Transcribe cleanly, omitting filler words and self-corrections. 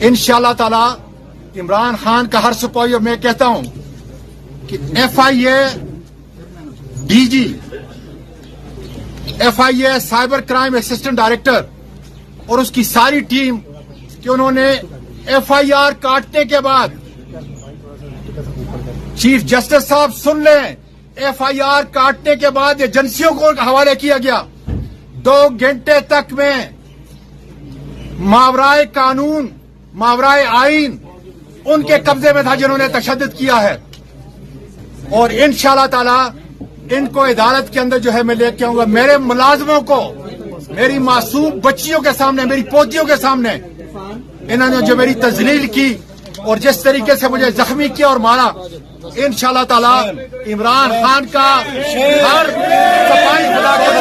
انشاءاللہ تعالی عمران خان کا ہر سپاہی، اور میں کہتا ہوں کہ F I a D G, F I A cyber crime assistant director اور اس کی ساری ٹیم کہ انہوں نے ایف آئی آر کاٹنے کے بعد، چیف جسٹس صاحب سن لیں، ایف آئی آر کاٹنے کے بعد ایجنسیوں کو حوالے کیا گیا، 2 گھنٹے تک میں ماورائے قانون، ماورائے آئین ان کے قبضے میں تھا جنہوں نے تشدد کیا ہے، اور انشاءاللہ تعالی ان کو عدالت کے اندر جو ہے میں لے کے آؤں گا۔ میرے ملازموں کو، میری معصوم بچیوں کے سامنے، میری پوتیوں کے سامنے انہوں نے جو میری تذلیل کی اور جس طریقے سے مجھے زخمی کیا اور مارا، انشاءاللہ تعالی عمران خان کا ہر صفائی خدا کے